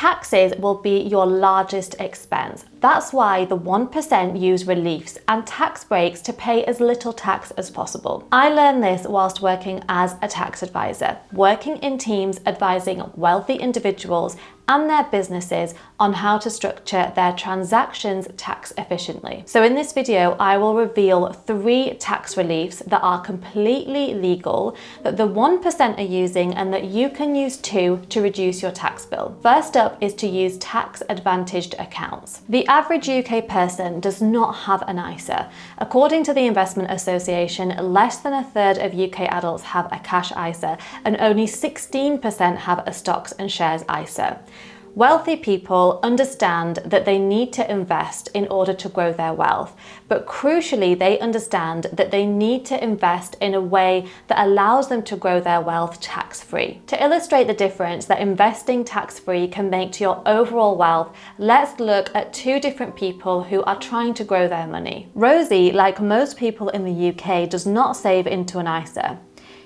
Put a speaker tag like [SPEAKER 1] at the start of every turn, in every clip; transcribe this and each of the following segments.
[SPEAKER 1] taxes will be your largest expense. That's why the 1% use reliefs and tax breaks to pay as little tax as possible. I learned this whilst working as a tax advisor, working in teams advising wealthy individuals and their businesses on how to structure their transactions tax efficiently. So in this video, I will reveal 3 tax reliefs that are completely legal, that the 1% are using, and that you can use too to reduce your tax bill. First up is to use tax advantaged accounts. The average UK person does not have an ISA. According to the Investment Association, less than a third of UK adults have a cash ISA and only 16% have a stocks and shares ISA. Wealthy people understand that they need to invest in order to grow their wealth, but crucially, they understand that they need to invest in a way that allows them to grow their wealth tax-free. To illustrate the difference that investing tax-free can make to your overall wealth, let's look at 2 different people who are trying to grow their money. Rosie, like most people in the UK, does not save into an ISA.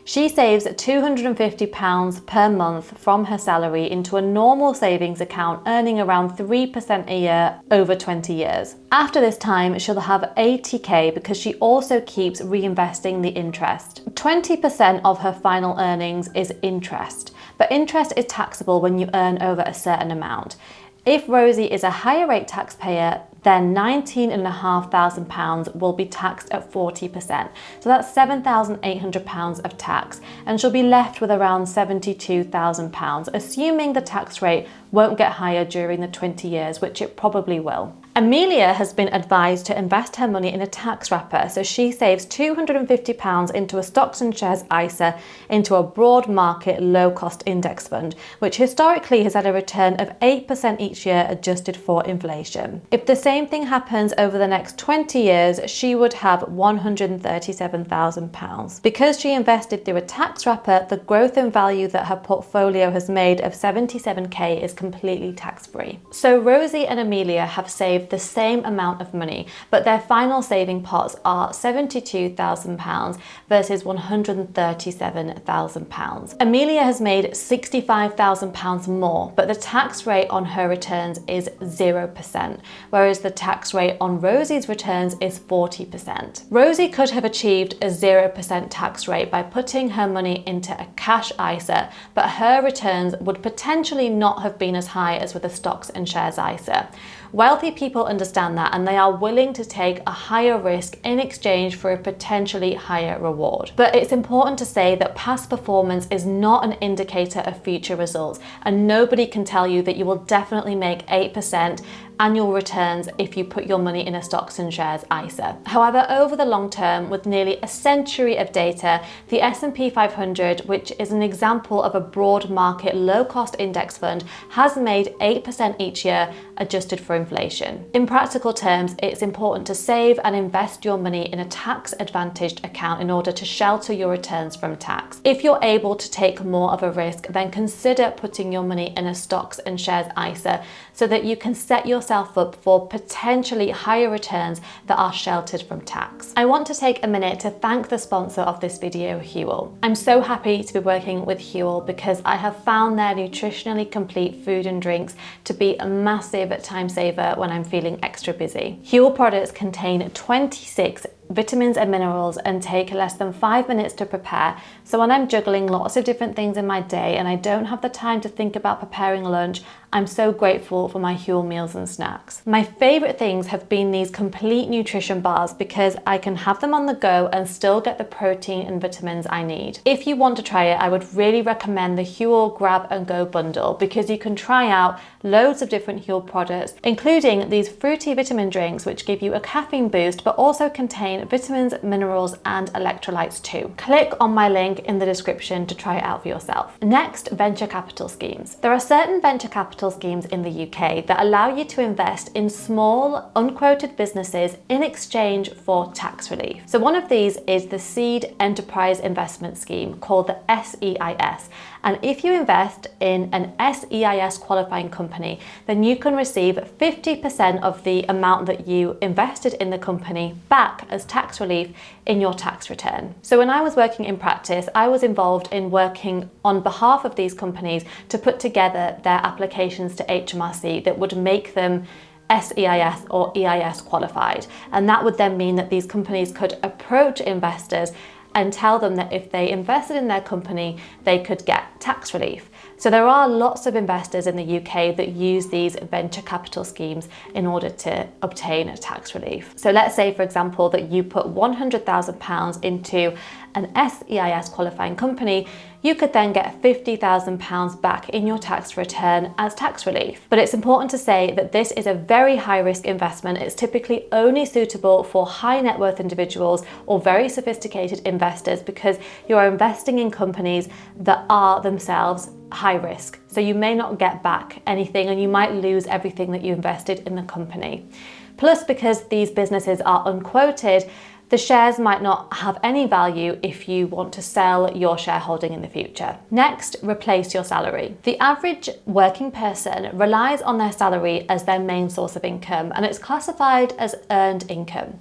[SPEAKER 1] She saves £250 per month from her salary into a normal savings account, earning around 3% a year over 20 years. After this time, she'll have 80k because she also keeps reinvesting the interest. 20% of her final earnings is interest, but interest is taxable when you earn over a certain amount. If Rosie is a higher rate taxpayer, then £19,500 will be taxed at 40%. So that's £7,800 of tax, and she'll be left with around £72,000, assuming the tax rate won't get higher during the 20 years, which it probably will. Amelia has been advised to invest her money in a tax wrapper, so she saves £250 into a stocks and shares ISA into a broad market low-cost index fund, which historically has had a return of 8% each year adjusted for inflation. If the same thing happens over the next 20 years, she would have £137,000. Because she invested through a tax wrapper, the growth in value that her portfolio has made of 77k is completely tax-free. So Rosie and Amelia have saved the same amount of money, but their final saving pots are £72,000 versus £137,000. Amelia has made £65,000 more, but the tax rate on her returns is 0%, whereas the tax rate on Rosie's returns is 40%. Rosie could have achieved a 0% tax rate by putting her money into a cash ISA, but her returns would potentially not have been as high as with a stocks and shares ISA. Wealthy people understand that, and they are willing to take a higher risk in exchange for a potentially higher reward. But it's important to say that past performance is not an indicator of future results, and nobody can tell you that you will definitely make 8% annual returns if you put your money in a stocks and shares ISA. However, over the long term, with nearly a century of data, the S&P 500, which is an example of a broad market low-cost index fund, has made 8% each year adjusted for inflation. In practical terms, it's important to save and invest your money in a tax-advantaged account in order to shelter your returns from tax. If you're able to take more of a risk, then consider putting your money in a stocks and shares ISA so that you can set yourself up for potentially higher returns that are sheltered from tax. I want to take a minute to thank the sponsor of this video, Huel. I'm so happy to be working with Huel because I have found their nutritionally complete food and drinks to be a massive time saver when I'm feeling extra busy. Huel products contain 26 vitamins and minerals and take less than 5 minutes to prepare. So when I'm juggling lots of different things in my day and I don't have the time to think about preparing lunch, I'm so grateful for my Huel meals and snacks. My favorite things have been these complete nutrition bars because I can have them on the go and still get the protein and vitamins I need. If you want to try it, I would really recommend the Huel Grab and Go bundle because you can try out loads of different Huel products, including these fruity vitamin drinks which give you a caffeine boost but also contain vitamins, minerals and electrolytes too. Click on my link in the description to try it out for yourself. Next, venture capital schemes. There are certain venture capital schemes in the UK that allow you to invest in small, unquoted businesses in exchange for tax relief. So one of these is the Seed Enterprise Investment Scheme called the SEIS. And if you invest in an SEIS qualifying company, then you can receive 50% of the amount that you invested in the company back as tax relief in your tax return. So when I was working in practice, I was involved in working on behalf of these companies to put together their applications to HMRC that would make them SEIS or EIS qualified. And that would then mean that these companies could approach investors and tell them that if they invested in their company, they could get tax relief. So there are lots of investors in the UK that use these venture capital schemes in order to obtain tax relief. So let's say, for example, that you put £100,000 into an SEIS qualifying company, you could then get £50,000 back in your tax return as tax relief. But it's important to say that this is a very high risk investment. It's typically only suitable for high net worth individuals or very sophisticated investors because you are investing in companies that are themselves high risk. So you may not get back anything and you might lose everything that you invested in the company. Plus, because these businesses are unquoted, the shares might not have any value if you want to sell your shareholding in the future. Next, replace your salary. The average working person relies on their salary as their main source of income, and it's classified as earned income.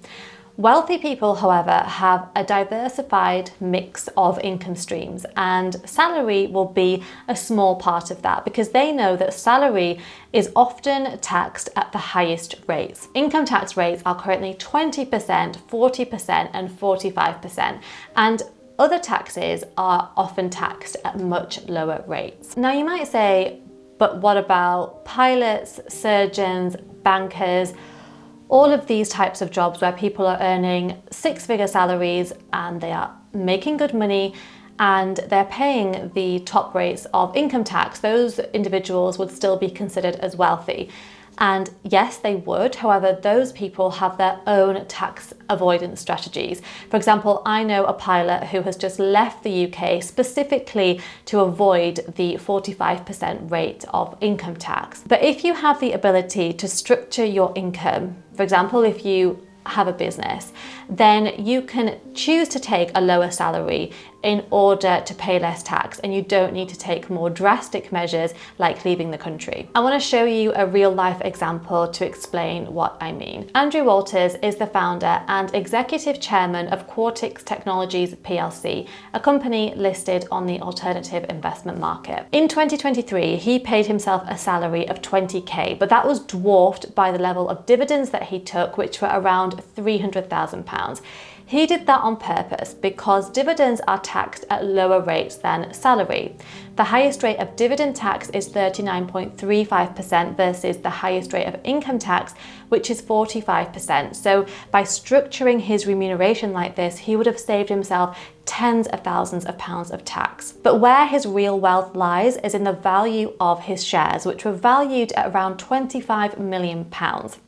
[SPEAKER 1] Wealthy people, however, have a diversified mix of income streams, and salary will be a small part of that because they know that salary is often taxed at the highest rates. Income tax rates are currently 20%, 40%, and 45%, and other taxes are often taxed at much lower rates. Now you might say, but what about pilots, surgeons, bankers? All of these types of jobs where people are earning six-figure salaries and they are making good money and they're paying the top rates of income tax, those individuals would still be considered as wealthy. And yes, they would. However, those people have their own tax avoidance strategies. For example, I know a pilot who has just left the UK specifically to avoid the 45% rate of income tax. But if you have the ability to structure your income, for example, if you have a business, then you can choose to take a lower salary in order to pay less tax, and you don't need to take more drastic measures like leaving the country. I want to show you a real life example to explain what I mean. Andrew Walters is the founder and executive chairman of Quartix Technologies PLC, a company listed on the alternative investment market. In 2023, he paid himself a salary of 20k, but that was dwarfed by the level of dividends that he took, which were around £300,000. He did that on purpose because dividends are taxed at lower rates than salary. The highest rate of dividend tax is 39.35% versus the highest rate of income tax, which is 45%. So by structuring his remuneration like this, he would have saved himself tens of thousands of pounds of tax. But where his real wealth lies is in the value of his shares, which were valued at around £25 million.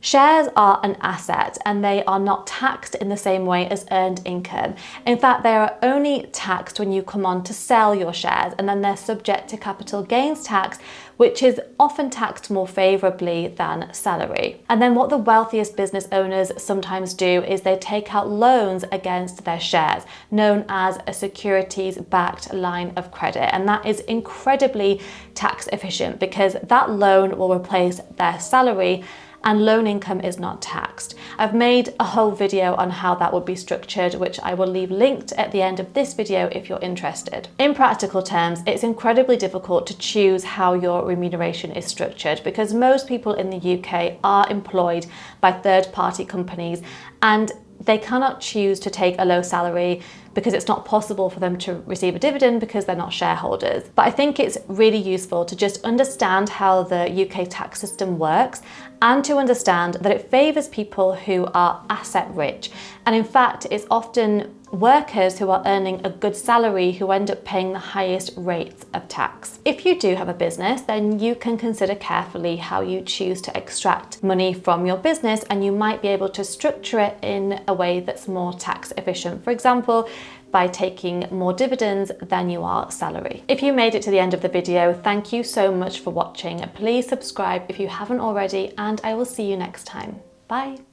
[SPEAKER 1] Shares are an asset and they are not taxed in the same way as earned income. In fact, they are only taxed when you come on to sell your shares, and then they're subject to capital gains tax, which is often taxed more favourably than salary. And then what the wealthiest business owners sometimes do is they take out loans against their shares, known as a securities-backed line of credit. And that is incredibly tax efficient because that loan will replace their salary and loan income is not taxed. I've made a whole video on how that would be structured, which I will leave linked at the end of this video if you're interested. In practical terms, it's incredibly difficult to choose how your remuneration is structured because most people in the UK are employed by third-party companies and they cannot choose to take a low salary because it's not possible for them to receive a dividend because they're not shareholders. But I think it's really useful to just understand how the UK tax system works and to understand that it favours people who are asset rich. And in fact, it's often workers who are earning a good salary who end up paying the highest rates of tax. If you do have a business, then you can consider carefully how you choose to extract money from your business, and you might be able to structure it in a way that's more tax efficient. For example, by taking more dividends than you are salary. If you made it to the end of the video, thank you so much for watching. Please subscribe if you haven't already, and I will see you next time. Bye.